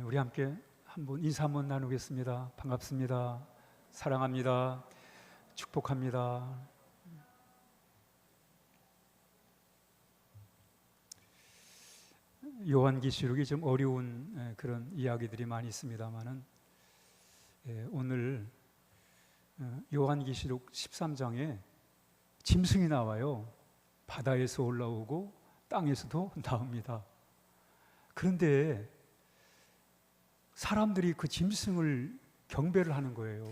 우리 함께 인사 한번 나누겠습니다. 반갑습니다. 사랑합니다. 축복합니다. 요한계시록이 좀 어려운 그런 이야기들이 많이 있습니다만은 오늘 요한계시록 13장에 짐승이 나와요. 바다에서 올라오고 땅에서도 나옵니다. 그런데 사람들이 그 짐승을 경배를 하는 거예요.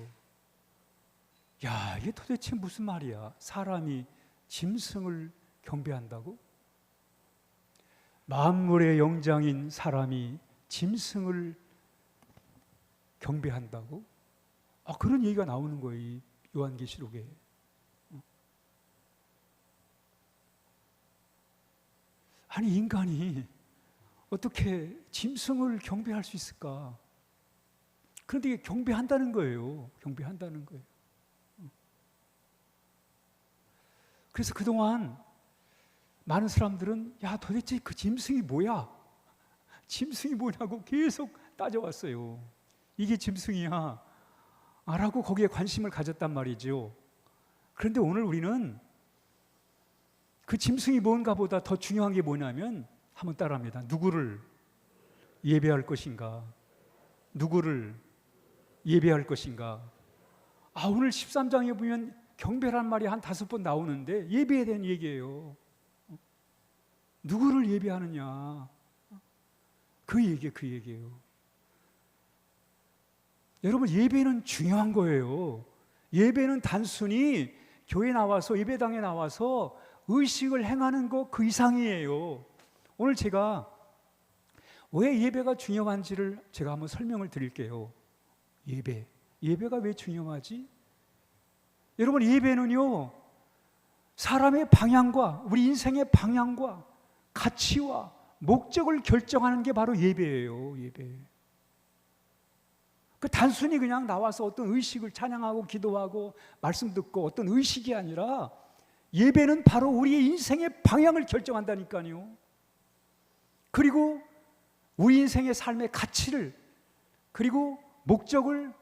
야, 이게 도대체 무슨 말이야? 사람이 짐승을 경배한다고? 만물의 영장인 사람이 짐승을 경배한다고? 그런 얘기가 나오는 거예요, 이 요한계시록에. 아니, 인간이 어떻게 짐승을 경배할 수 있을까? 그런데 이게 경배한다는 거예요. 경배한다는 거예요. 그래서 그동안 많은 사람들은 야, 도대체 그 짐승이 뭐야? 짐승이 뭐냐고 계속 따져왔어요. 이게 짐승이야 라고 거기에 관심을 가졌단 말이죠. 그런데 오늘 우리는 그 짐승이 뭔가 보다 더 중요한 게 뭐냐면, 한번 따라합니다. 누구를 예배할 것인가? 누구를 예배할 것인가? 오늘 13장에 보면 경배란 말이 한 5번 나오는데 예배에 대한 얘기예요. 누구를 예배하느냐? 그 얘기예요. 여러분, 예배는 중요한 거예요. 예배는 단순히 교회 나와서, 예배당에 나와서 의식을 행하는 것 그 이상이에요. 오늘 제가 왜 예배가 중요한지를 제가 한번 설명을 드릴게요. 예배가 왜 중요하지? 여러분, 예배는요, 사람의 방향과 우리 인생의 방향과 가치와 목적을 결정하는 게 바로 예배예요. 예배. 단순히 그냥 나와서 어떤 의식을 찬양하고 기도하고 말씀 듣고 어떤 의식이 아니라, 예배는 바로 우리의 인생의 방향을 결정한다니까요. 그리고 우리 인생의 삶의 가치를, 그리고 목적을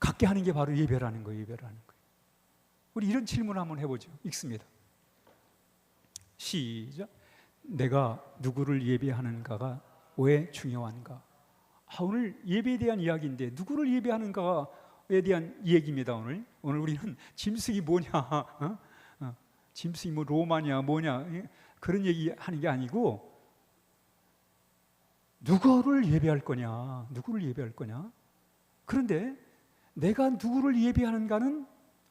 갖게 하는 게 바로 예배라는 거예요. 우리 이런 질문 한번 해보죠. 읽습니다. 시작. 내가 누구를 예배하는가가 왜 중요한가? 오늘 예배에 대한 이야기인데 누구를 예배하는가에 대한 얘기입니다. 오늘 우리는 짐승이 뭐냐, 짐승이 뭐 로마냐 뭐냐 그런 얘기 하는 게 아니고, 누구를 예배할 거냐? 그런데 내가 누구를 예배하는가는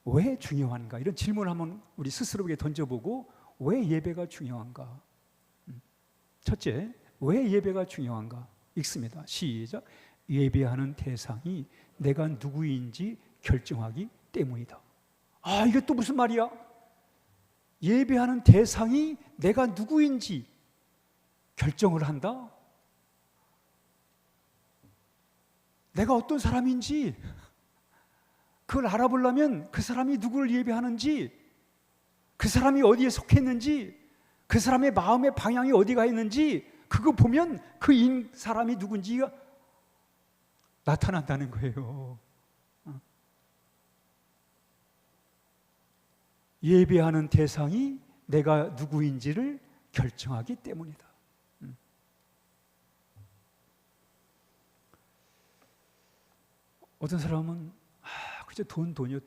왜 중요한가? 이런 질문을 한번 우리 스스로에게 던져보고, 왜 예배가 중요한가? 첫째, 왜 예배가 중요한가? 읽습니다. 시작. 예배하는 대상이 내가 누구인지 결정하기 때문이다. 이게 또 무슨 말이야? 예배하는 대상이 내가 누구인지 결정을 한다? 내가 어떤 사람인지 그걸 알아보려면 그 사람이 누구를 예배하는지, 그 사람이 어디에 속했는지, 그 사람의 마음의 방향이 어디가 있는지 그거 보면 그 사람이 누군지가 나타난다는 거예요. 예배하는 대상이 내가 누구인지를 결정하기 때문이다. 어떤 사람은 그저 돈이요.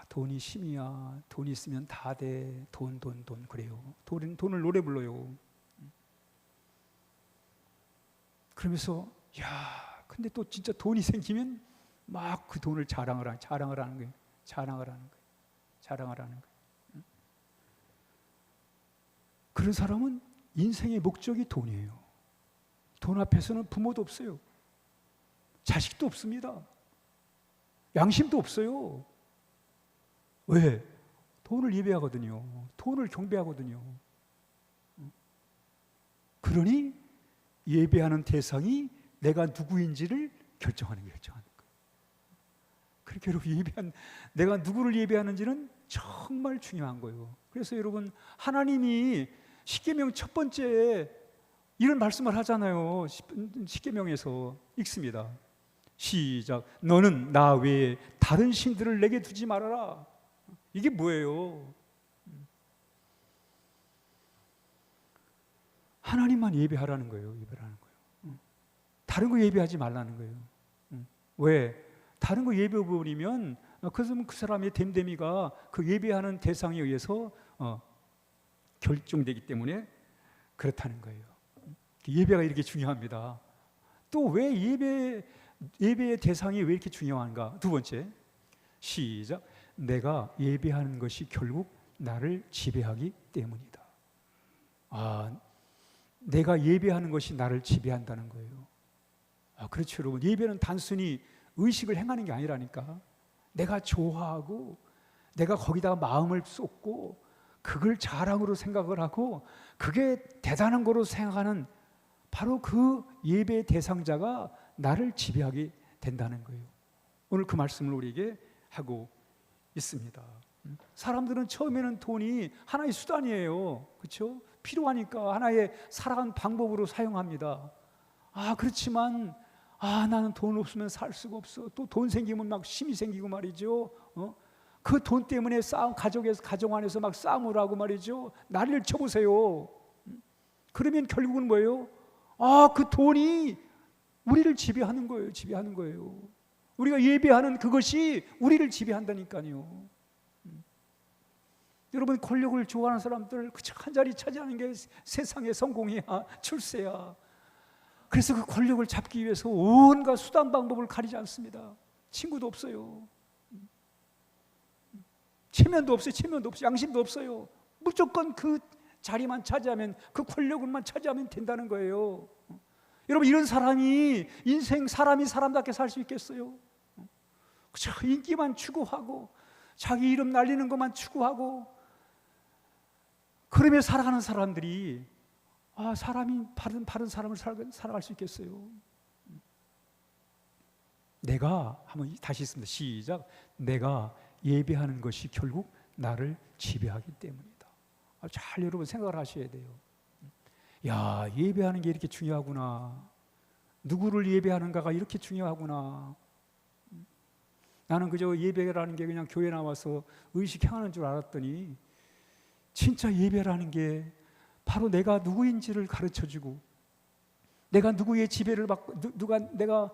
돈이 힘이야. 돈이 있으면 다 돼. 돈 그래요. 돈을 노래 불러요. 그러면서 근데 또 진짜 돈이 생기면 막 그 돈을 자랑을 하는 거예요. 자랑을 하는 거예요. 그런 사람은 인생의 목적이 돈이에요. 돈 앞에서는 부모도 없어요. 자식도 없습니다. 양심도 없어요. 왜? 돈을 예배하거든요. 돈을 경배하거든요. 그러니 예배하는 대상이 내가 누구인지를 결정하는 거예요. 그렇게 여러분, 내가 누구를 예배하는지는 정말 중요한 거예요. 그래서 여러분, 하나님이 십계명 첫 번째 이런 말씀을 하잖아요. 십계명에서 읽습니다. 시작. 너는 나 외에 다른 신들을 내게 두지 말아라. 이게 뭐예요? 하나님만 예배하라는 거예요. 예배하라는 거예요. 다른 거 예배하지 말라는 거예요. 왜? 다른 거 예배 버리면 그 사람의 됨됨이가 그 예배하는 대상에 의해서 결정되기 때문에 그렇다는 거예요. 예배가 이렇게 중요합니다. 또 왜 예배의 대상이 왜 이렇게 중요한가? 두 번째, 시작. 내가 예배하는 것이 결국 나를 지배하기 때문이다. 내가 예배하는 것이 나를 지배한다는 거예요. 그렇죠, 여러분. 예배는 단순히 의식을 행하는 게 아니라니까. 내가 좋아하고 내가 거기다가 마음을 쏟고 그걸 자랑으로 생각을 하고 그게 대단한 거로 생각하는 바로 그 예배의 대상자가 나를 지배하게 된다는 거예요. 오늘 그 말씀을 우리에게 하고 있습니다. 사람들은 처음에는 돈이 하나의 수단이에요. 그렇죠? 필요하니까 하나의 살아가는 방법으로 사용합니다. 그렇지만 나는 돈 없으면 살 수가 없어. 또 돈 생기면 막 힘이 생기고 말이죠. 그 돈 때문에 가정 안에서 막 싸움을 하고 말이죠. 난리를 쳐보세요. 그러면 결국은 뭐예요? 그 돈이 우리를 지배하는 거예요. 지배하는 거예요. 우리가 예배하는 그것이 우리를 지배한다니까요. 여러분, 권력을 좋아하는 사람들 그저 한 자리 차지하는 게 세상의 성공이야, 출세야. 그래서 그 권력을 잡기 위해서 온갖 수단 방법을 가리지 않습니다. 친구도 없어요. 체면도 없어요. 양심도 없어요. 무조건 그 자리만 차지하면, 그 권력만 차지하면 된다는 거예요. 여러분, 이런 사람이 사람이 사람답게 살 수 있겠어요? 그저 인기만 추구하고 자기 이름 날리는 것만 추구하고 그러며 살아가는 사람들이 사람이 바른 사람을 살아갈 수 있겠어요? 내가, 한번 다시 있습니다. 시작. 내가 예배하는 것이 결국 나를 지배하기 때문이다. 잘 여러분 생각을 하셔야 돼요. 예배하는 게 이렇게 중요하구나. 누구를 예배하는가가 이렇게 중요하구나. 나는 그저 예배라는 게 그냥 교회 나와서 의식 행하는 줄 알았더니 진짜 예배라는 게 바로 내가 누구인지를 가르쳐주고 내가 누구의 지배를 받고 내가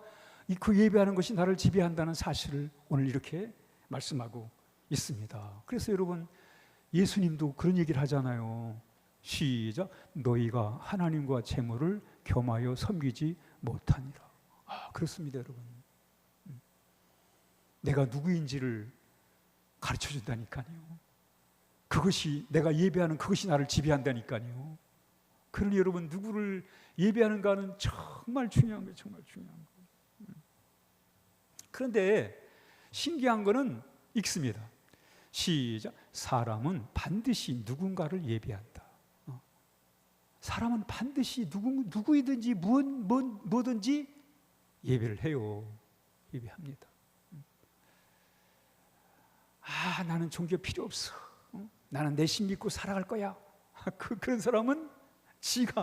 그 예배하는 것이 나를 지배한다는 사실을 오늘 이렇게 말씀하고 있습니다. 그래서 여러분, 예수님도 그런 얘기를 하잖아요. 시작. 너희가 하나님과 재물을 겸하여 섬기지 못하니라. 그렇습니다, 여러분. 내가 누구인지를 가르쳐준다니까요. 그것이 내가 예배하는 그것이 나를 지배한다니까요. 그러니 여러분, 누구를 예배하는가는 정말 중요한 거예요. 정말 중요한 거예요. 그런데 신기한 거는 읽습니다. 시작. 사람은 반드시 누군가를 예배한다. 사람은 반드시 누구이든지 뭐든지 예배를 해요. 예배합니다. 나는 종교 필요 없어. 나는 내 신 믿고 살아갈 거야. 그런 사람은 지를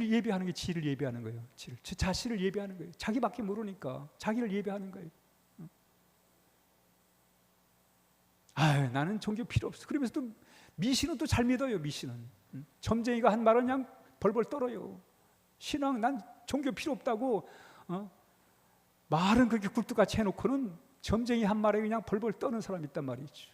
예배하는 게 지를 예배하는 거예요. 자신을 예배하는 거예요. 자기밖에 모르니까 자기를 예배하는 거예요. 나는 종교 필요 없어. 그러면서 또 미신은 또 잘 믿어요. 미신은 점쟁이가 한 말은 그냥 벌벌 떨어요. 신앙, 난 종교 필요 없다고 말은 그렇게 굴뚝같이 해놓고는 점쟁이 한 말에 그냥 벌벌 떠는 사람이 있단 말이죠.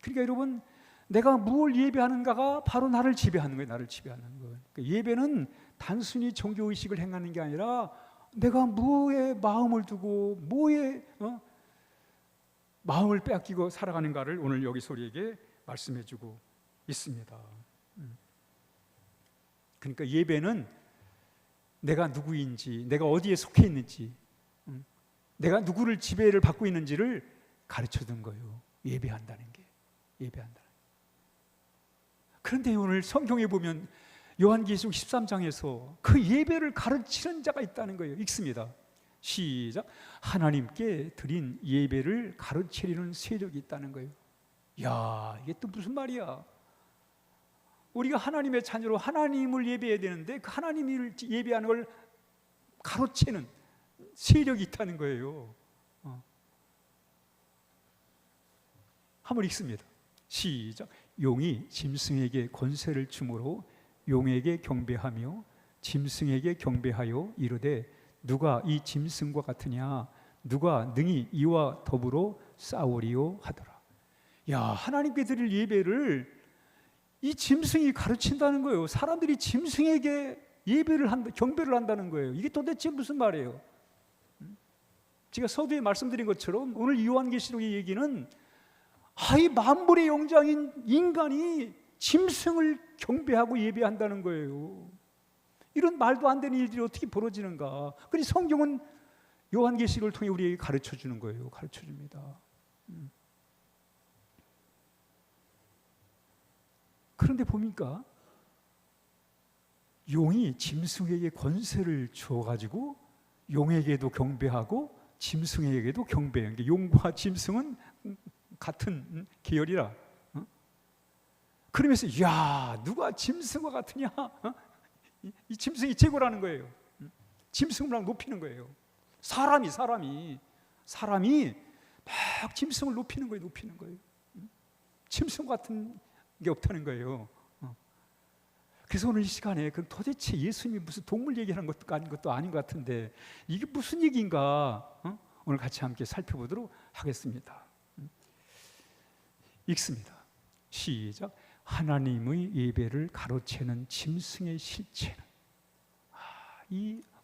그러니까 여러분, 내가 무엇을 예배하는가가 바로 나를 지배하는 거예요. 나를 지배하는 거예요. 그러니까 예배는 단순히 종교의식을 행하는 게 아니라 내가 무엇에 마음을 두고 무엇에 마음을 빼앗기고 살아가는가를 오늘 여기서 우리에게 말씀해주고 있습니다. 그러니까 예배는 내가 누구인지, 내가 어디에 속해 있는지, 내가 누구를 지배를 받고 있는지를 가르쳐준 거예요. 예배한다는 게. 그런데 오늘 성경에 보면 요한계시록 13장에서 그 예배를 가르치는 자가 있다는 거예요. 읽습니다. 시작. 하나님께 드린 예배를 가르치려는 세력이 있다는 거예요. 이게 또 무슨 말이야? 우리가 하나님의 자녀로 하나님을 예배해야 되는데 그 하나님을 예배하는 걸 가로채는 세력이 있다는 거예요. 한번 읽습니다. 시작. 용이 짐승에게 권세를 주므로 용에게 경배하며 짐승에게 경배하여 이르되 누가 이 짐승과 같으냐 누가 능히 이와 더불어 싸우리요 하더라. 야, 하나님께 드릴 예배를 이 짐승이 가르친다는 거예요. 사람들이 짐승에게 예배를 한다, 경배를 한다는 거예요. 이게 도대체 무슨 말이에요? 제가 서두에 말씀드린 것처럼 오늘 요한계시록의 얘기는 이 만물의 영장인 인간이 짐승을 경배하고 예배한다는 거예요. 이런 말도 안 되는 일들이 어떻게 벌어지는가? 그러니 성경은 요한계시록을 통해 우리에게 가르쳐 주는 거예요. 가르쳐 줍니다. 그런데 보니까 용이 짐승에게 권세를 주어가지고 용에게도 경배하고 짐승에게도 경배해요. 용과 짐승은 같은 계열이라. 그러면서 야, 누가 짐승과 같으냐? 이 짐승이 최고라는 거예요. 짐승을 높이는 거예요. 사람이 막 짐승을 높이는 거예요. 짐승 같은 게 없다는 거예요. 그래서 오늘 이 시간에 그 도대체 예수님이 무슨 동물 얘기하는 것도 아닌 것 같은데 이게 무슨 얘기인가? 오늘 같이 함께 살펴보도록 하겠습니다. 읽습니다. 시작. 하나님의 예배를 가로채는 짐승의 실체는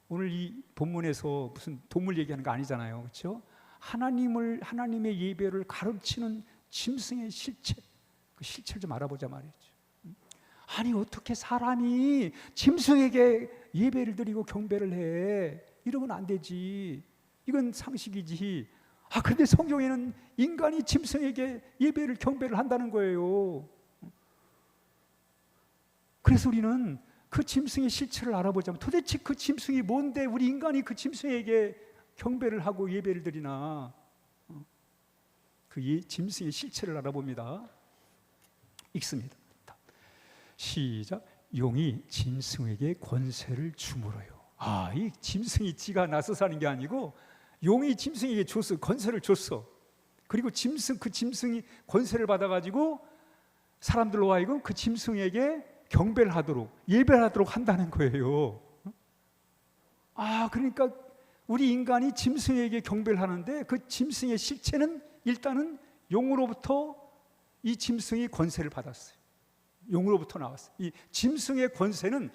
오늘 이 본문에서 무슨 동물 얘기하는 거 아니잖아요, 그렇죠? 하나님의 예배를 가로치는 짐승의 실체, 그 실체를 좀 알아보자 말이죠. 아니 어떻게 사람이 짐승에게 예배를 드리고 경배를 해? 이러면 안 되지. 이건 상식이지. 그런데 성경에는 인간이 짐승에게 예배를 경배를 한다는 거예요. 그래서 우리는 그 짐승의 실체를 알아보자면 도대체 그 짐승이 뭔데 우리 인간이 그 짐승에게 경배를 하고 예배를 드리나? 그 짐승의 실체를 알아봅니다. 읽습니다. 시작. 용이 짐승에게 권세를 주므로요. 이 짐승이 지가 나서서 하는 게 아니고 용이 짐승에게 줬어. 권세를 줬어. 그리고 그 짐승이 권세를 받아가지고 사람들로 하여금 그 짐승에게 경배를 하도록, 예배를 하도록 한다는 거예요. 그러니까 우리 인간이 짐승에게 경배를 하는데 그 짐승의 실체는 일단은 용으로부터 이 짐승이 권세를 받았어요. 용으로부터 나왔어요. 이 짐승의 권세는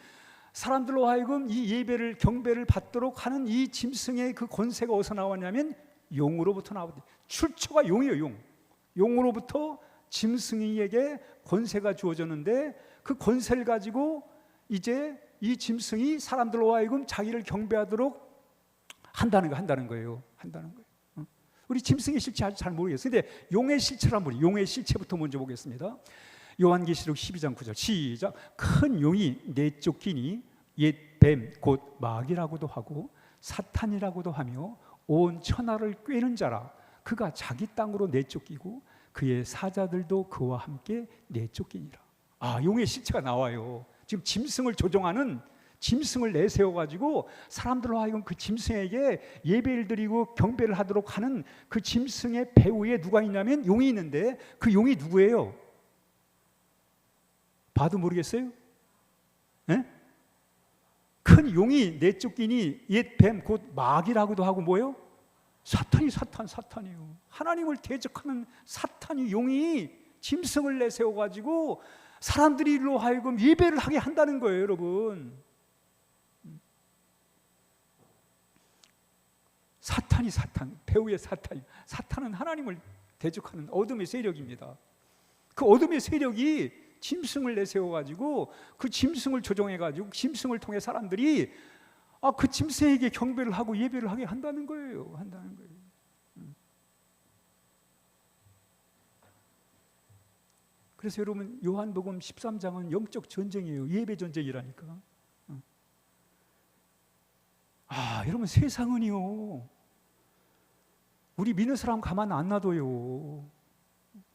사람들로 하여금 이 예배를 경배를 받도록 하는 이 짐승의 그 권세가 어디서 나왔냐면 용으로부터 나왔대요. 출처가 용이에요. 용으로부터 짐승에게 권세가 주어졌는데 그 권세를 가지고 이제 이 짐승이 사람들로 하여금 자기를 경배하도록 한다는 거예요. 우리 짐승의 실체 아주 잘 모르겠어요. 근데 용의 실체란 뭐예요? 용의 실체부터 먼저 보겠습니다. 요한계시록 12장 9절 시작. 큰 용이 내쫓기니 옛 뱀 곧 마귀라고도 하고 사탄이라고도 하며 온 천하를 꿰는 자라. 그가 자기 땅으로 내쫓기고 그의 사자들도 그와 함께 내쫓기니라. 용의 실체가 나와요. 지금 짐승을 조종하는 짐승을 내세워가지고 사람들로 하여금 그 짐승에게 예배를 드리고 경배를 하도록 하는 그 짐승의 배후에 누가 있냐면 용이 있는데 그 용이 누구예요? 봐도 모르겠어요? 네? 큰 용이 내쫓기니 옛 뱀 곧 마귀라고도 하고 뭐예요? 사탄이에요. 하나님을 대적하는 사탄이 용이 짐승을 내세워가지고 사람들이로 하여금 예배를 하게 한다는 거예요, 여러분. 사탄, 배후의 사탄은 하나님을 대적하는 어둠의 세력입니다. 그 어둠의 세력이 짐승을 내세워가지고 그 짐승을 조종해가지고 짐승을 통해 사람들이 그 짐승에게 경배를 하고 예배를 하게 한다는 거예요. 그래서 여러분 요한복음 13장은 영적 전쟁이에요. 예배 전쟁이라니까. 여러분 세상은요 우리 믿는 사람 가만 안 놔둬요.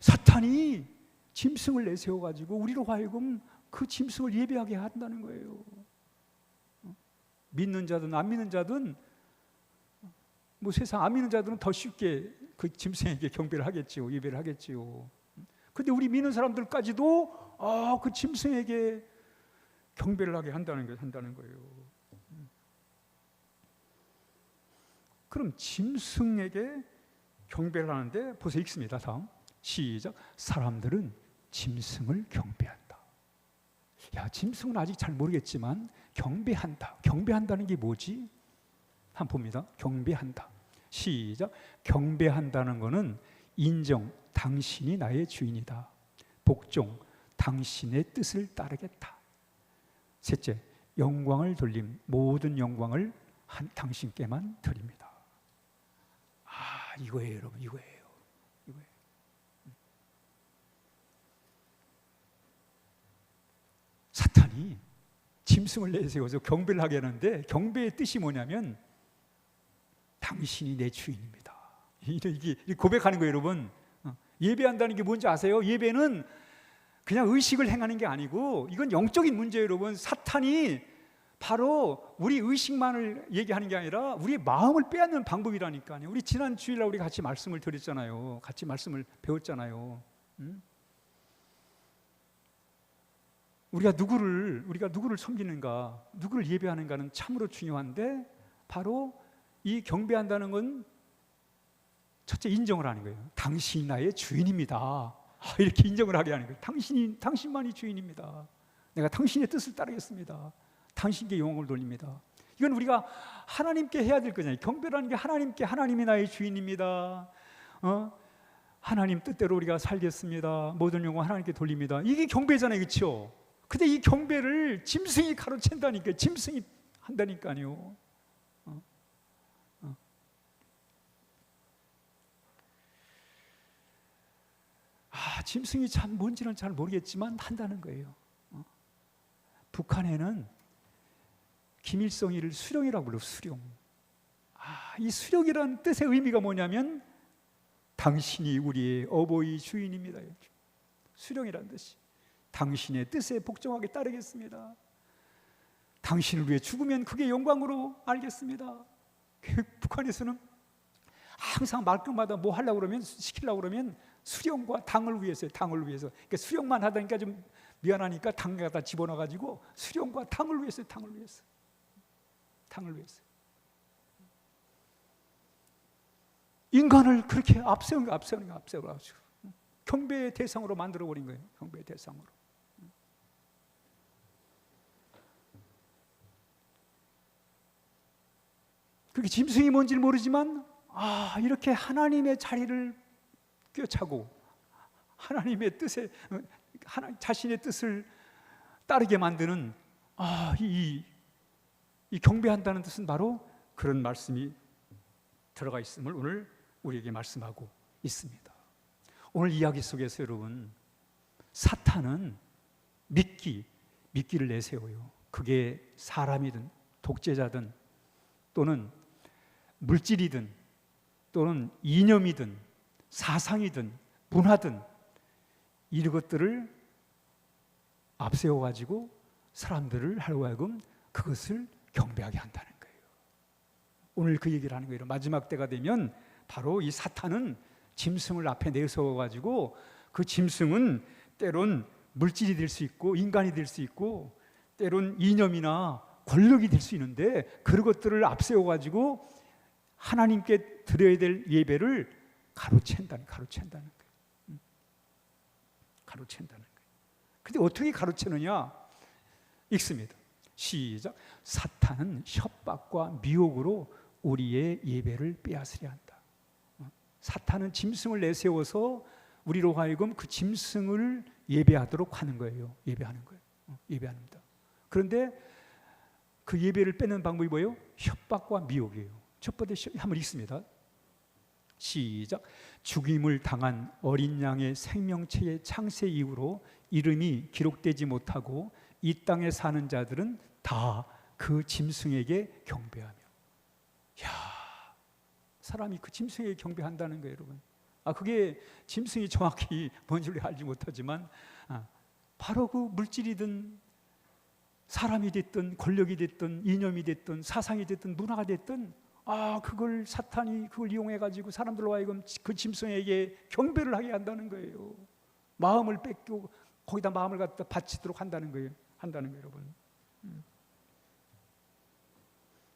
사탄이 짐승을 내세워가지고 우리로 하여금 그 짐승을 예배하게 한다는 거예요. 믿는 자든 안 믿는 자든, 뭐 세상 안 믿는 자들은 더 쉽게 그 짐승에게 경배를 하겠지요, 예배를 하겠지요. 근데 우리 믿는 사람들까지도 그 짐승에게 경배를 하게 한다는 거예요. 그럼 짐승에게 경배를 하는데 보세요, 읽습니다. 다음 시작. 사람들은 짐승을 경배한다. 야, 짐승은 아직 잘 모르겠지만 경배한다. 경배한다는 게 뭐지? 한번 봅니다. 경배한다. 시작. 경배한다는 것은 인정, 당신이 나의 주인이다. 복종, 당신의 뜻을 따르겠다. 셋째, 영광을 돌림, 모든 영광을 당신께만 드립니다. 이거예요, 여러분. 이거예요. 사탄이 짐승을 내세워서 경배를 하게 하는데, 경배의 뜻이 뭐냐면 당신이 내 주인입니다. 이게 고백하는 거예요, 여러분. 예배한다는 게 뭔지 아세요? 예배는 그냥 의식을 행하는 게 아니고 이건 영적인 문제예요, 여러분. 사탄이 바로 우리 의식만을 얘기하는 게 아니라 우리의 마음을 빼앗는 방법이라니까요. 우리 지난 주일날 우리 같이 말씀을 드렸잖아요. 같이 말씀을 배웠잖아요. 우리가 누구를 섬기는가, 누구를 예배하는가는 참으로 중요한데, 바로 이 경배한다는 건 첫째 인정을 하는 거예요. 당신이 나의 주인입니다. 이렇게 인정을 하게 하는 거예요. 당신만이 주인입니다. 내가 당신의 뜻을 따르겠습니다. 당신께 영광을 돌립니다. 이건 우리가 하나님께 해야 될 거잖아요. 경배라는 게 하나님께, 하나님이 나의 주인입니다. 하나님 뜻대로 우리가 살겠습니다. 모든 영광 하나님께 돌립니다. 이게 경배잖아요, 그렇죠? 근데 이 경배를 짐승이 가로챈다니까요. 짐승이 한다니까요. 짐승이 참 뭔지는 잘 모르겠지만 한다는 거예요. 북한에는 김일성이를 수령이라고 불러. 수령. 이 수령이라는 뜻의 의미가 뭐냐면 당신이 우리의 어버이 주인입니다. 수령이라는 뜻이 당신의 뜻에 복종하게 따르겠습니다. 당신을 위해 죽으면 그게 영광으로 알겠습니다. 북한에서는 항상 말끝마다 뭐 하려고 그러면, 시키려고 그러면 수령과 당을 위해서요. 당을 위해서. 그러니까 수령만 하다니까 좀 미안하니까 당에다 집어넣어가지고 수령과 당을 위해서요. 당을 위해서. 당을 위해서. 인간을 그렇게 앞세워가지고 경배의 대상으로 만들어버린 거예요. 경배의 대상으로. 그렇게 짐승이 뭔지를 모르지만 이렇게 하나님의 자리를 꿰차고 하나님의 뜻에 자신의 뜻을 따르게 만드는 이 경배한다는 뜻은 바로 그런 말씀이 들어가 있음을 오늘 우리에게 말씀하고 있습니다. 오늘 이야기 속에서 여러분, 사탄은 미끼를 내세워요. 그게 사람이든 독재자든 또는 물질이든 또는 이념이든 사상이든 문화든 이런 것들을 앞세워가지고 사람들을 하여금 그것을 경배하게 한다는 거예요. 오늘 그 얘기를 하는 거예요. 마지막 때가 되면 바로 이 사탄은 짐승을 앞에 내세워가지고 그 짐승은 때론 물질이 될 수 있고 인간이 될 수 있고 때론 이념이나 권력이 될 수 있는데 그런 것들을 앞세워가지고 하나님께 드려야 될 예배를 가로챈다는 거예요. 가로챈다는 거예요. 근데 어떻게 가로채느냐? 읽습니다. 시작. 사탄은 협박과 미혹으로 우리의 예배를 빼앗으려 한다. 사탄은 짐승을 내세워서 우리로 하여금 그 짐승을 예배하도록 하는 거예요. 예배하는 거예요. 예배합니다. 그런데 그 예배를 뺏는 방법이 뭐예요? 협박과 미혹이에요. 첫 번째 한번 읽습니다. 시작. 죽임을 당한 어린 양의 생명체의 창세 이후로 이름이 기록되지 못하고 이 땅에 사는 자들은 다 그 짐승에게 경배하며. 사람이 그 짐승에게 경배한다는 거예요, 여러분. 그게 짐승이 정확히 뭔지를 알지 못하지만 바로 그 물질이든 사람이 됐든 권력이 됐든 이념이 됐든 사상이 됐든 문화가 됐든 그걸 사탄이 그걸 이용해 가지고 사람들로 하여금 그 짐승에게 경배를 하게 한다는 거예요. 마음을 뺏고 거기다 마음을 갖다 바치도록 한다는 거예요. 여러분.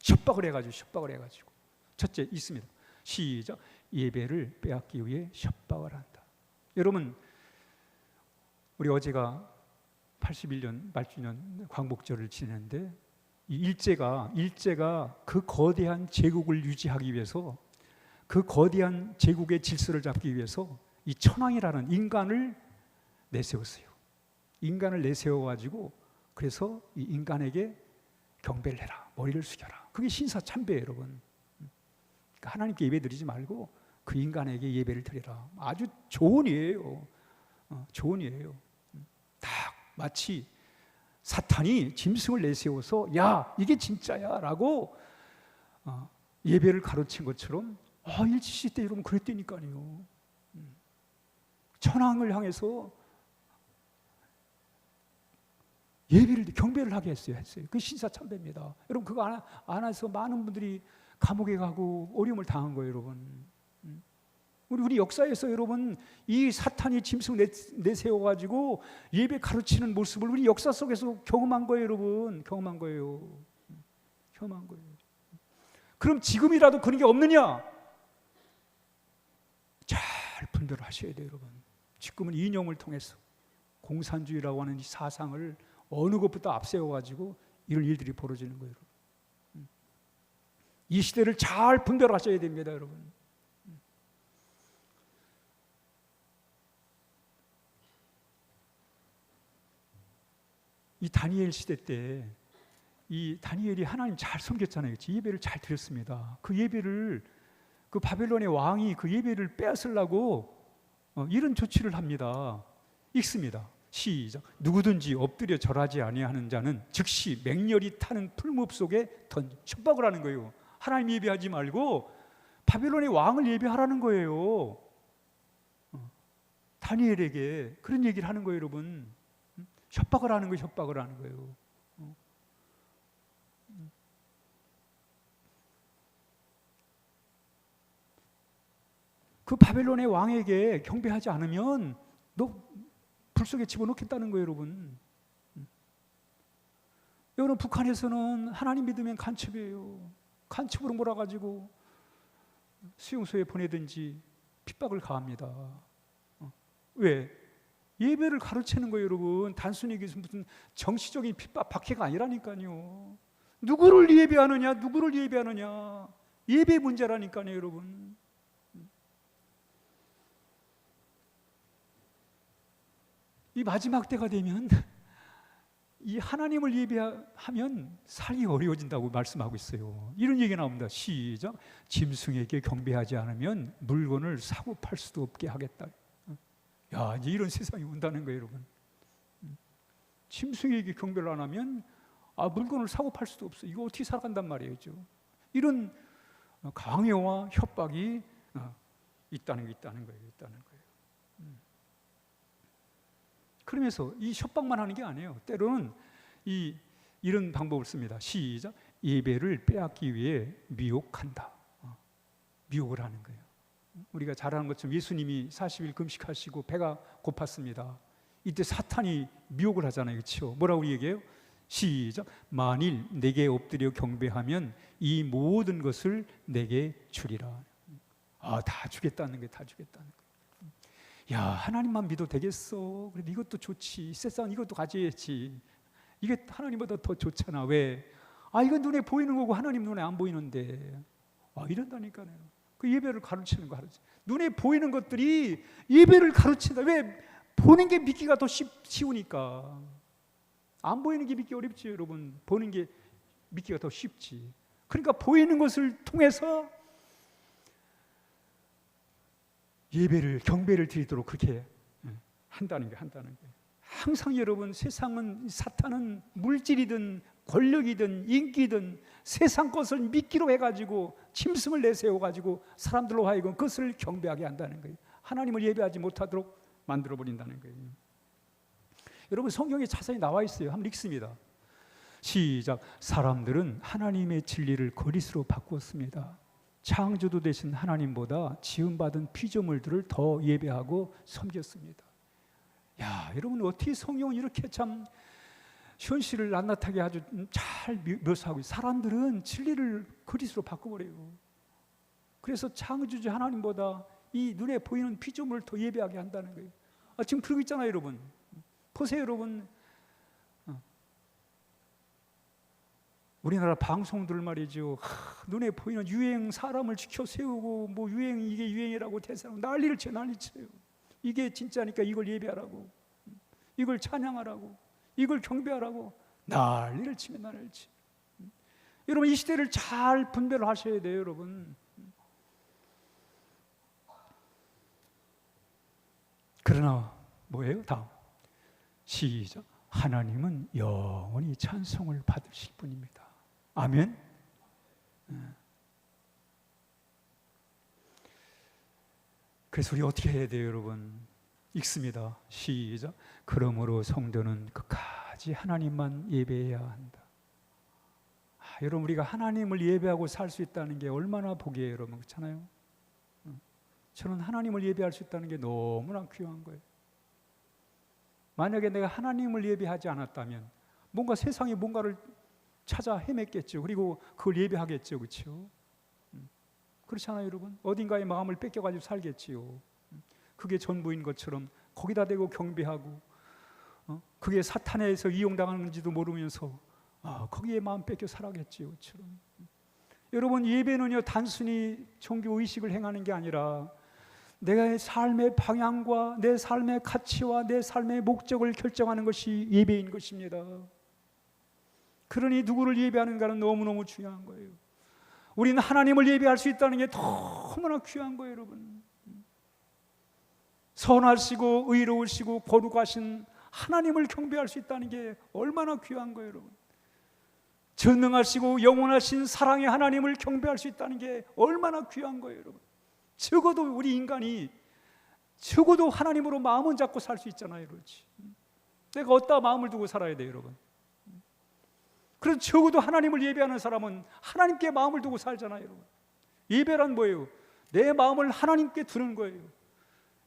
협박을 해가지고 첫째 있습니다. 시작. 예배를 빼앗기 위해 협박을 한다. 여러분, 우리 어제가 81년 말주년 광복절을 지냈는데 이 일제가 그 거대한 제국을 유지하기 위해서, 그 거대한 제국의 질서를 잡기 위해서 이 천황이라는 인간을 내세웠어요. 인간을 내세워가지고 그래서 이 인간에게 경배를 해라, 머리를 숙여라. 그게 신사참배예요, 여러분. 그러니까 하나님께 예배 드리지 말고 그 인간에게 예배를 드리라. 아주 좋은 예예요. 좋은 예예요. 딱 마치 사탄이 짐승을 내세워서 야 이게 진짜야 라고 예배를 가르친 것처럼 일제시대 때 여러분 그랬다니까요. 천황을 향해서 경배를 하게 했어요. 그 신사참배입니다. 여러분 그거 안 해서 많은 분들이 감옥에 가고 어려움을 당한 거예요, 여러분. 우리 역사에서 여러분 이 사탄이 짐승 내세워가지고 예배 가르치는 모습을 우리 역사 속에서 경험한 거예요, 여러분. 경험한 거예요. 그럼 지금이라도 그런 게 없느냐? 잘 분별을 하셔야 돼요, 여러분. 지금은 이념을 통해서 공산주의라고 하는 이 사상을 어느 것보다 앞세워가지고 이런 일들이 벌어지는 거예요, 여러분. 이 시대를 잘 분별하셔야 됩니다, 여러분. 이 다니엘 시대 때 이 다니엘이 하나님 잘 섬겼잖아요. 예배를 잘 드렸습니다. 그 예배를 그 바벨론의 왕이 그 예배를 빼앗으려고 이런 조치를 합니다. 읽습니다. 시작. 누구든지 엎드려 절하지 아니하는 자는 즉시 맹렬히 타는 풀무업 속에 협박을 하는 거예요. 하나님 예배하지 말고 바벨론의 왕을 예배하라는 거예요. 다니엘에게 그런 얘기를 하는 거예요, 여러분. 협박을 하는 거예요. 그 바벨론의 왕에게 경배하지 않으면 너 불 속에 집어넣겠다는 거예요, 여러분. 여러분 북한에서는 하나님 믿으면 간첩이에요. 간첩으로 몰아가지고 수용소에 보내든지 핍박을 가합니다. 왜? 예배를 가르치는 거예요, 여러분. 단순히 무슨 정치적인 핍박, 박해가 아니라니까요. 누구를 예배하느냐? 예배 문제라니까요, 여러분. 이 마지막 때가 되면 이 하나님을 예배하면 살기 어려워진다고 말씀하고 있어요. 이런 얘기 나옵니다. 시작. 짐승에게 경배하지 않으면 물건을 사고 팔 수도 없게 하겠다. 야, 이제 이런 세상이 온다는 거예요, 여러분. 짐승에게 경배를 안 하면 물건을 사고 팔 수도 없어. 이거 어떻게 살아간단 말이죠. 이런 강요와 협박이 있다는 거예요. 그러면서 이 협박만 하는 게 아니에요. 때로는 이런 방법을 씁니다. 시작. 예배를 빼앗기 위해 미혹한다. 미혹을 하는 거예요. 우리가 잘 아는 것처럼 예수님이 40일 금식하시고 배가 고팠습니다. 이때 사탄이 미혹을 하잖아요. 그렇죠? 뭐라고 얘기해요? 시작. 만일 내게 엎드려 경배하면 이 모든 것을 내게 주리라. 다 주겠다는 거예요. 야, 하나님만 믿어도 되겠어. 그래도 이것도 좋지. 세상은 이것도 가져야지. 이게 하나님보다 더 좋잖아. 왜? 이건 눈에 보이는 거고 하나님 눈에 안 보이는데. 이런다니까요. 그 예배를 가르치는 거 눈에 보이는 것들이 예배를 가르친다. 왜? 보는 게 믿기가 더 쉬우니까. 안 보이는 게 믿기 어렵지, 여러분. 보는 게 믿기가 더 쉽지. 그러니까 보이는 것을 통해서 경배를 드리도록 그렇게 한다는 거예요. 항상 여러분, 사탄은 물질이든 권력이든 인기든 세상 것을 믿기로 해가지고 짐승을 내세워가지고 사람들로 하여금 그것을 경배하게 한다는 거예요. 하나님을 예배하지 못하도록 만들어버린다는 거예요. 여러분 성경에 자세히 나와 있어요. 한번 읽습니다. 시작. 사람들은 하나님의 진리를 거짓으로 바꾸었습니다. 창조주 되신 하나님보다 지음받은 피조물들을 더 예배하고 섬겼습니다. 야, 여러분 어떻게 성경은 이렇게 참 현실을 낱낱하게 아주 잘 묘사하고 있어요. 사람들은 진리를 거짓으로 바꿔버려요. 그래서 창조주 하나님보다 이 눈에 보이는 피조물을 더 예배하게 한다는 거예요. 지금 그러고 있잖아요, 여러분. 보세요, 여러분. 우리나라 방송들 말이죠. 눈에 보이는 유행 사람을 지켜 세우고 뭐 유행 이게 유행이라고 대사하고 난리를 쳐요. 이게 진짜니까 이걸 예배하라고, 이걸 찬양하라고, 이걸 경배하라고 난리를 치면 난리를 치. 여러분 이 시대를 잘 분별을 하셔야 돼요, 여러분. 그러나 뭐예요? 다음 시작. 하나님은 영원히 찬송을 받으실 분입니다. 아멘. 그래서 우리 어떻게 해야 돼요, 여러분? 읽습니다. 시작. 그러므로 성도는 끝까지 하나님만 예배해야 한다. 여러분 우리가 하나님을 예배하고 살 수 있다는 게 얼마나 복이에요, 여러분. 그렇잖아요. 저는 하나님을 예배할 수 있다는 게 너무나 귀한 거예요. 만약에 내가 하나님을 예배하지 않았다면 뭔가 세상에 뭔가를 찾아 헤맸겠죠. 그리고 그걸 예배하겠죠. 그렇죠? 그렇잖아요, 여러분. 어딘가에 마음을 뺏겨가지고 살겠지요. 그게 전부인 것처럼 거기다 대고 경배하고 그게 사탄에서 이용당하는지도 모르면서 거기에 마음 뺏겨 살아겠지요. 그처럼. 여러분 예배는요 단순히 종교 의식을 행하는 게 아니라 내 삶의 방향과 내 삶의 가치와 내 삶의 목적을 결정하는 것이 예배인 것입니다. 그러니 누구를 예배하는가는 너무너무 중요한 거예요. 우리는 하나님을 예배할 수 있다는 게 너무나 귀한 거예요, 여러분. 선하시고 의로우시고 거룩하신 하나님을 경배할 수 있다는 게 얼마나 귀한 거예요, 여러분. 전능하시고 영원하신 사랑의 하나님을 경배할 수 있다는 게 얼마나 귀한 거예요, 여러분. 적어도 우리 인간이 적어도 하나님으로 마음은 잡고 살 수 있잖아요, 그렇지? 내가 어디다 마음을 두고 살아야 돼요, 여러분. 그래서 적어도 하나님을 예배하는 사람은 하나님께 마음을 두고 살잖아요, 여러분. 예배란 뭐예요? 내 마음을 하나님께 두는 거예요.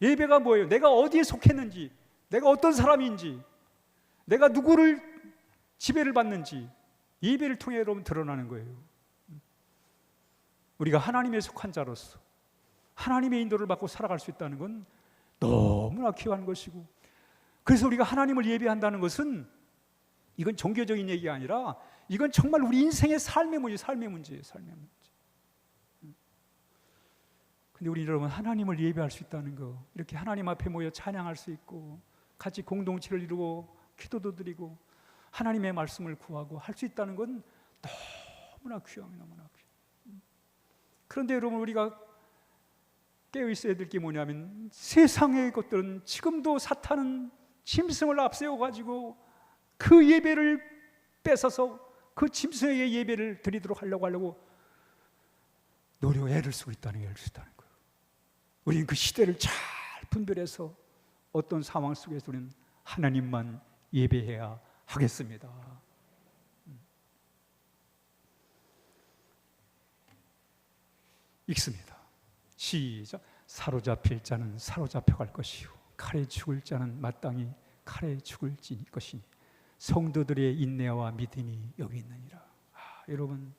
예배가 뭐예요? 내가 어디에 속했는지, 내가 어떤 사람인지, 내가 누구를 지배를 받는지 예배를 통해 여러분 드러나는 거예요. 우리가 하나님에 속한 자로서 하나님의 인도를 받고 살아갈 수 있다는 건 너무나 귀한 것이고, 그래서 우리가 하나님을 예배한다는 것은 이건 종교적인 얘기가 아니라 이건 정말 우리 인생의 삶의 문제예요. 삶의 문제. 근데 우리 여러분 하나님을 예배할 수 있다는 거, 이렇게 하나님 앞에 모여 찬양할 수 있고 같이 공동체를 이루고 기도도 드리고 하나님의 말씀을 구하고 할 수 있다는 건 너무나 귀한, 너무나 귀한. 그런데 여러분 우리가 깨어 있어야 될 게 뭐냐면 세상의 것들은 지금도 사탄은 짐승을 앞세워 가지고 그 예배를 뺏어서 그 짐승에게 예배를 드리도록 하려고 애를 쓰고 있다는 게 애를 쓰다는 거예요. 우리는 그 시대를 잘 분별해서 어떤 상황 속에서 우리는 하나님만 예배해야 하겠습니다. 읽습니다. 시작. 사로잡힐 자는 사로잡혀갈 것이요 칼에 죽을 자는 마땅히 칼에 죽을 것이니 성도들의 인내와 믿음이 여기 있느니라. 여러분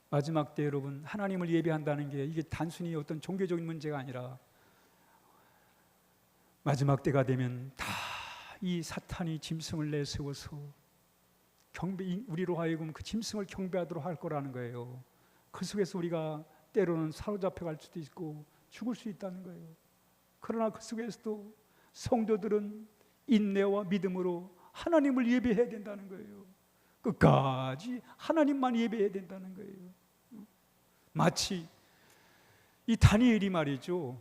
마지막 때 여러분 하나님을 예배한다는 게 이게 단순히 어떤 종교적인 문제가 아니라 마지막 때가 되면 다 이 사탄이 짐승을 내세워서 우리로 하여금 그 짐승을 경배하도록 할 거라는 거예요. 그 속에서 우리가 때로는 사로잡혀갈 수도 있고 죽을 수 있다는 거예요. 그러나 그 속에서도 성도들은 인내와 믿음으로 하나님을 예배해야 된다는 거예요. 끝까지 하나님만 예배해야 된다는 거예요. 마치 이 다니엘이 말이죠.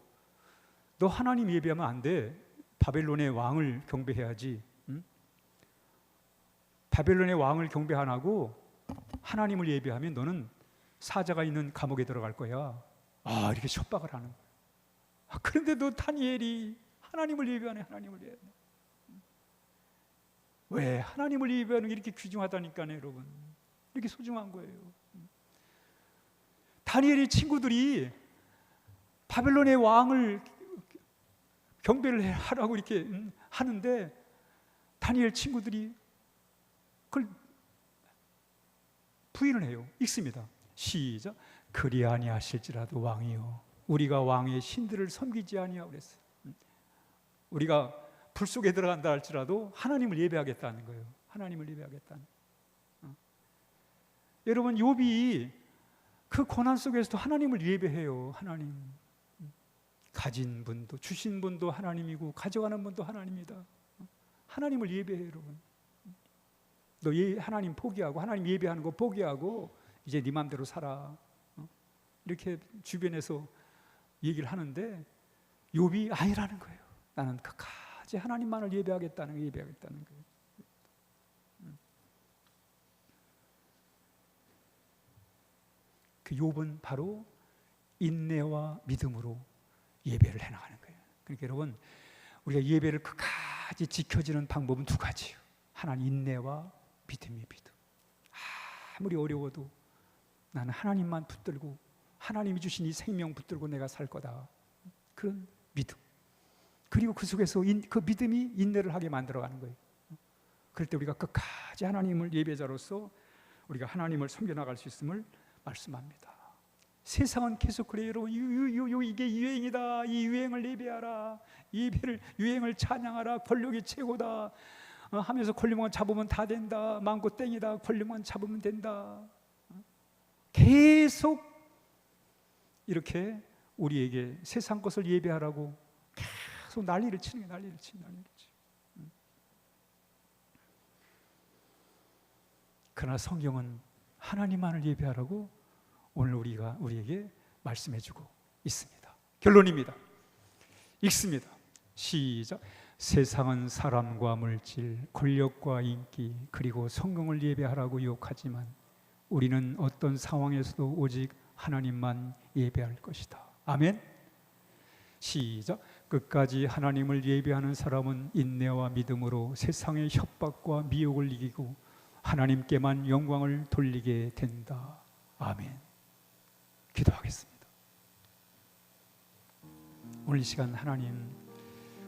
너 하나님 예배하면 안 돼. 바벨론의 왕을 경배해야지. 바벨론의 왕을 경배 안 하고 하나님을 예배하면 너는 사자가 있는 감옥에 들어갈 거야. 이렇게 협박을 하는 거야. 그런데도 다니엘이 하나님을 예배하네. 하나님을 예배하네. 왜? 하나님을 예배하는 게 이렇게 귀중하다니까요, 여러분. 이렇게 소중한 거예요. 다니엘의 친구들이 바벨론의 왕을 경배를 하라고 이렇게 하는데 다니엘 친구들이 그걸 부인을 해요. 읽습니다. 시작. 그리 아니하실지라도 왕이요 우리가 왕의 신들을 섬기지 아니하고 그랬어요. 우리가 불 속에 들어간다 할지라도 하나님을 예배하겠다는 거예요. 하나님을 예배하겠다는. 여러분, 욥이 그 고난 속에서도 하나님을 예배해요. 하나님. 가진 분도 주신 분도 하나님이고 가져가는 분도 하나님이다. 하나님을 예배해요, 여러분. 너 하나님 포기하고 하나님 예배하는 거 포기하고 이제 네 맘대로 살아. 이렇게 주변에서 얘기를 하는데 욥이 아니라는 거예요. 나는 끝까지 하나님만을 예배하겠다는 거예요. 그 욥은 바로 인내와 믿음으로 예배를 해나가는 거예요. 그러니까 여러분, 우리가 예배를 끝까지 지켜지는 방법은 두 가지예요. 하나님 인내와 믿음이 믿음. 아무리 어려워도 나는 하나님만 붙들고 하나님이 주신 이 생명 붙들고 내가 살 거다. 그런 믿음. 그리고 그 속에서 그 믿음이 인내를 하게 만들어가는 거예요. 그럴 때 우리가 끝까지 하나님을 예배자로서 우리가 하나님을 섬겨나갈 수 있음을 말씀합니다. 세상은 계속 그래요. 여러분, 이게 유행이다. 이 유행을 예배하라. 유행을 찬양하라. 권력이 최고다 하면서 권력만 잡으면 다 된다. 망고 땡이다. 권력만 잡으면 된다. 계속 이렇게 우리에게 세상 것을 예배하라고 계속 난리를 치는 게 난리를 치. 그러나 성경은 하나님만을 예배하라고 오늘 우리에게 말씀해주고 있습니다. 결론입니다. 읽습니다. 시작. 세상은 사람과 물질, 권력과 인기, 그리고 성공을 예배하라고 유혹하지만 우리는 어떤 상황에서도 오직 하나님만 예배할 것이다. 아멘. 시작. 끝까지 하나님을 예배하는 사람은 인내와 믿음으로 세상의 협박과 미혹을 이기고 하나님께만 영광을 돌리게 된다. 아멘. 기도하겠습니다. 오늘 이 시간 하나님,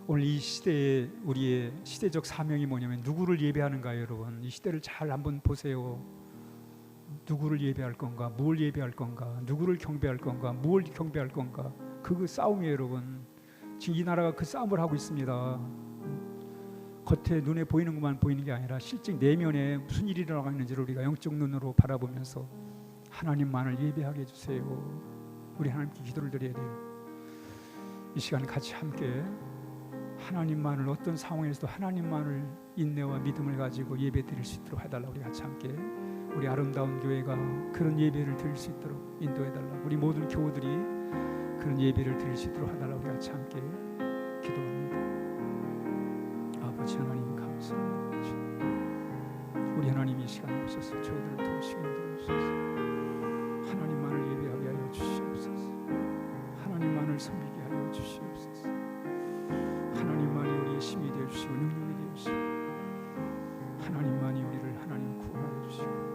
오늘 이 시대에 우리의 시대적 사명이 뭐냐면 누구를 예배하는가요, 여러분? 이 시대를 잘 한번 보세요. 누구를 예배할 건가? 뭘 예배할 건가? 누구를 경배할 건가? 뭘 경배할 건가? 그 싸움이에요, 여러분. 지금 이 나라가 그 싸움을 하고 있습니다. 겉에 눈에 보이는 것만 보이는 게 아니라 실제 내면에 무슨 일이 일어나고 있는지를 우리가 영적 눈으로 바라보면서 하나님만을 예배하게 해주세요. 우리 하나님께 기도를 드려야 돼요. 이 시간 같이 함께 하나님만을 어떤 상황에서도 하나님만을 인내와 믿음을 가지고 예배 드릴 수 있도록 해달라고 우리 같이 함께 우리 아름다운 교회가 그런 예배를 드릴 수 있도록 인도해달라고 우리 모든 교우들이 그런 예배를 드릴 수 있도록 해달라고 우리 같이 함께 기도합니다. 아버지 하나님 감사합니다. 우리 하나님 이 시간에 오셔서 저희들을 도우시고 인도하옵소서. 하나님만을 예배하게 하여 주시옵소서. 하나님만을 섬기게 하여 주시옵소서. 하나님만이 우리의 힘이 되어주시고 능력이 되어주시고 하나님만이 우리를 하나님 구원하여 주시고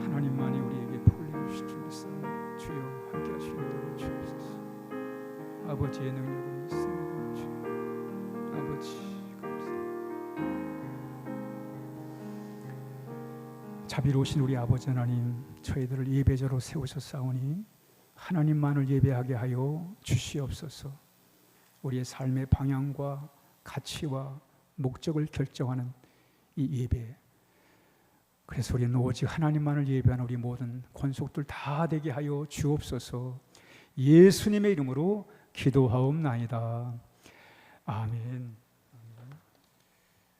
하나님만이 우리에게 복을 내주실 줄 믿사오니 주여 함께 하시는 도를 주옵소서. 아버지의 능력은 있습니다. 주여 아버지 자비로우신 우리 아버지 하나님, 저희들을 예배자로 세우셨사오니 하나님만을 예배하게 하여 주시옵소서. 우리의 삶의 방향과 가치와 목적을 결정하는 이 예배, 그래서 우리는 오직 하나님만을 예배하는 우리 모든 권속들 다 되게 하여 주옵소서. 예수님의 이름으로 기도하옵나이다. 아멘.